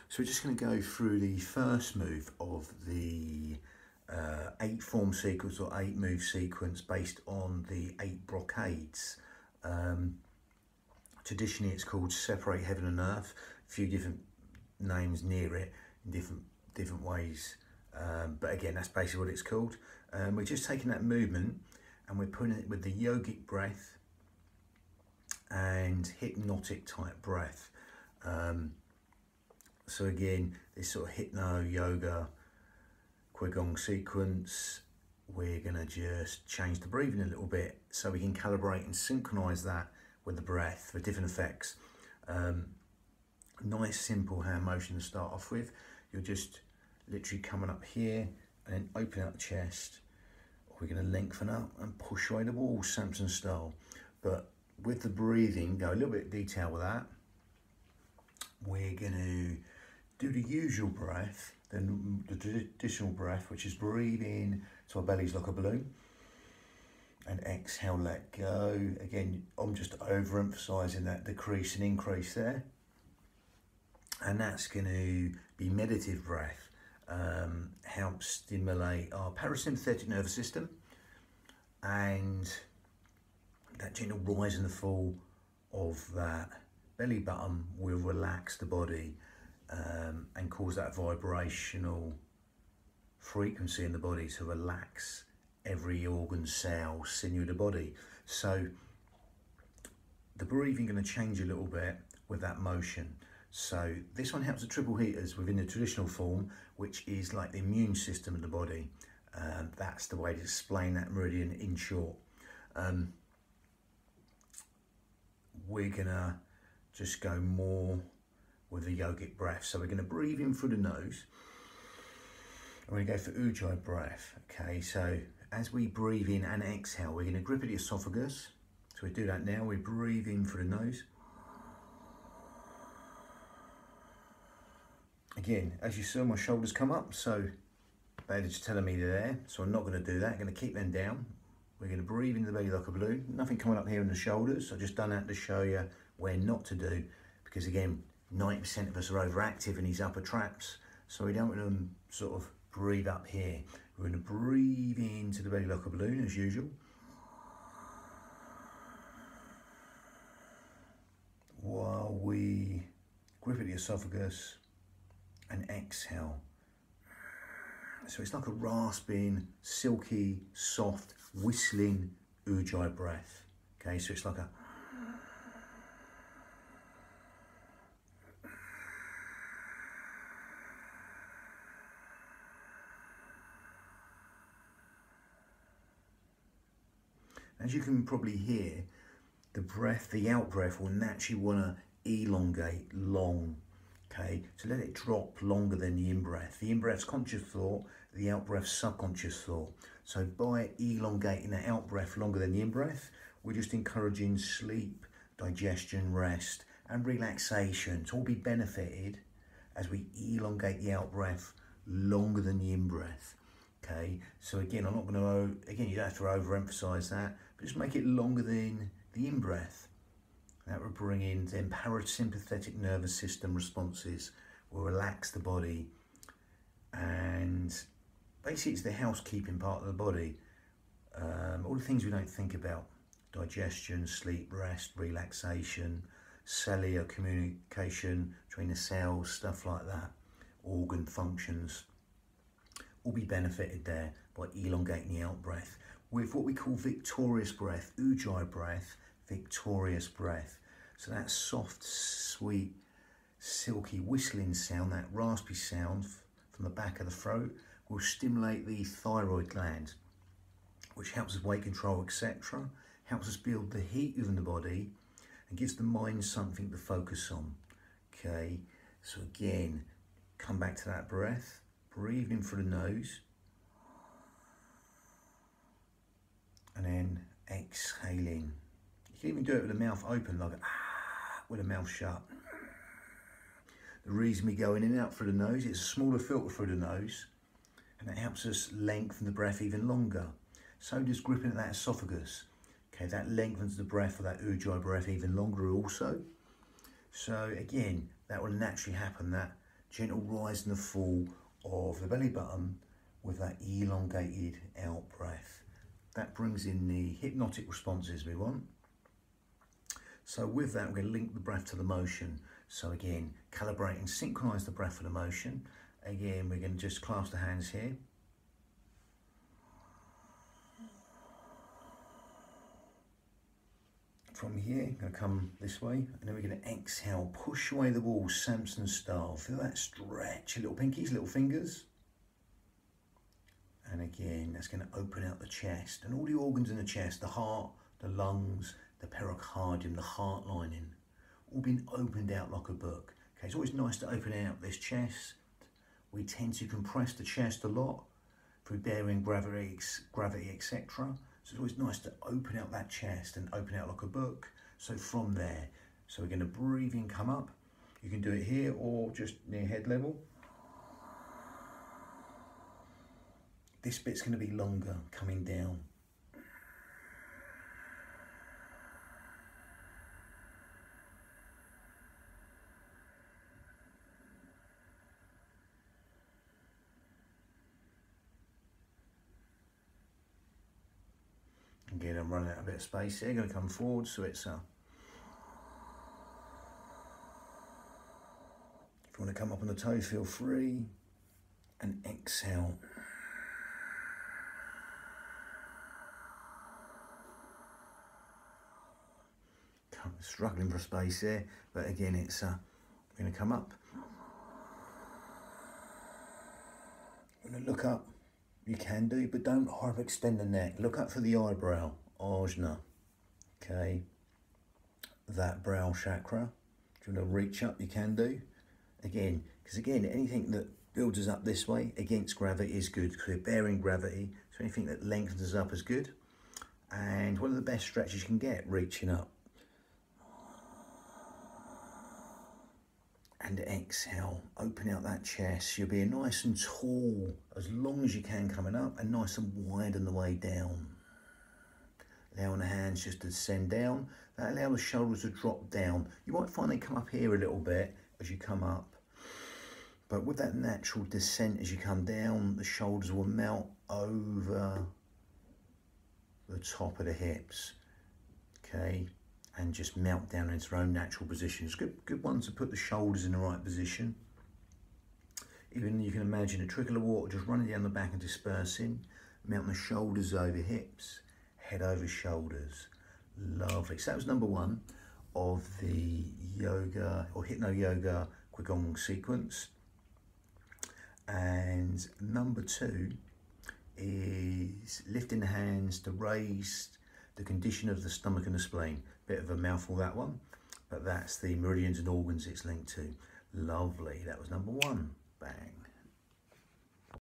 So we're just going to go through the first move of the 8 form sequence or 8 move sequence based on the 8 brocades. Traditionally it's called Separate Heaven and Earth, a few different names near it in different ways, but again that's basically what it's called. We're just taking that movement and we're putting it with the yogic breath and hypnotic type breath. So again, this sort of hypno, yoga, qigong sequence, we're going to just change the breathing a little bit so we can calibrate and synchronize that with the breath for different effects. Nice simple hand motion to start off with. You're just literally coming up here and then open out the chest. We're going to lengthen up and push away the wall, Samson style. But with the breathing, go a little bit of detail with that. We're going to do the usual breath, then the traditional breath, which is breathe in to our bellies like a balloon, and exhale, let go. Again, I'm just overemphasizing that decrease and increase there. And that's going to be meditative breath. Helps stimulate our parasympathetic nervous system, and that gentle rise and the fall of that belly button will relax the body and cause that vibrational frequency in the body to relax every organ, cell, sinew of the body. So the breathing going to change a little bit with that motion. So this one helps the triple heaters within the traditional form, which is like the immune system of the body. That's the way to explain that meridian in short. We're gonna just go more with the yogic breath. So we're gonna breathe in through the nose. We're gonna go for Ujjayi breath. Okay, so as we breathe in and exhale, we're gonna grip at the esophagus. So we do that now. We breathe in through the nose. Again, as you saw, my shoulders come up, so they're just telling me they're there. So I'm not going to do that. I'm going to keep them down. We're going to breathe into the belly like a balloon. Nothing coming up here in the shoulders. I've just done that to show you where not to do, because again, 90% of us are overactive in these upper traps, so we don't want to sort of breathe up here. We're going to breathe into the belly like a balloon as usual. While we grip at the esophagus and exhale. So it's like a rasping, silky, soft, whistling Ujjayi breath. Okay, so it's like a as you can probably hear, the breath, the out breath will naturally want to elongate long. Okay, so let it drop longer than the in-breath. The in-breath's conscious thought, the out-breath's subconscious thought. So by elongating the out-breath longer than the in-breath, we're just encouraging sleep, digestion, rest, and relaxation to all be benefited as we elongate the out-breath longer than the in-breath. Okay, so again, I'm not going to, again, you don't have to overemphasize that, but just make it longer than the in-breath. That will bring in then parasympathetic nervous system responses, will relax the body, and basically it's the housekeeping part of the body. All the things we don't think about: digestion, sleep, rest, relaxation, cellular communication between the cells, stuff like that, organ functions, will be benefited there by elongating the out breath with what we call victorious breath, Ujjayi breath, victorious breath. So that soft, sweet, silky whistling sound, that raspy sound from the back of the throat, will stimulate the thyroid gland, which helps with weight control, etc. Helps us build the heat within the body and gives the mind something to focus on. Okay, so again, come back to that breath, breathe in through the nose, and then exhaling. You can even do it with the mouth open, like with the mouth shut. The reason we go in and out through the nose, it's a smaller filter through the nose, and it helps us lengthen the breath even longer. So does gripping at that esophagus. Okay, that lengthens the breath for that Ujjayi breath even longer also. So again, that will naturally happen, that gentle rise and the fall of the belly button with that elongated out breath. That brings in the hypnotic responses we want. So with that, we're going to link the breath to the motion. So again, calibrate and synchronize the breath with the motion. Again, we're going to just clasp the hands here. From here, I'm going to come this way, and then we're going to exhale, push away the walls, Samson style. Feel that stretch, little pinkies, little fingers. And again, that's going to open out the chest, and all the organs in the chest, the heart, the lungs, the pericardium, the heart lining, all being opened out like a book. Okay, it's always nice to open out this chest. We tend to compress the chest a lot through bearing gravity, etc. So it's always nice to open out that chest and open out like a book. So from there, so we're going to breathe in, come up. You can do it here or just near head level. This bit's going to be longer, coming down. Again, I'm running out a bit of space here, going to come forward, so it's if you want to come up on the toes, feel free, and exhale. Struggling for space here, but again, it's going to come up. When I look up, you can do, but don't hyperextend the neck. Look up for the eyebrow, ajna. Okay, that brow chakra. If you want to reach up, you can do. Again, because again, anything that builds us up this way against gravity is good, because we're bearing gravity. So anything that lengthens us up is good. And one of the best stretches you can get, reaching up. And exhale, open out that chest. You'll be nice and tall as long as you can coming up, and nice and wide on the way down. Allowing the hands just to descend down. That allows the shoulders to drop down. You might find they come up here a little bit as you come up. But with that natural descent as you come down, the shoulders will melt over the top of the hips. Okay. And just melt down into their own natural position. It's a good one to put the shoulders in the right position. Even you can imagine a trickle of water just running down the back and dispersing, melting the shoulders over hips, head over shoulders. Lovely. So that was number one of the yoga or hypno yoga Qigong sequence. And number two is lifting the hands to raise the condition of the stomach and the spleen. Bit of a mouthful, that one, but that's the meridians and organs it's linked to. Lovely. That was number one. Bang.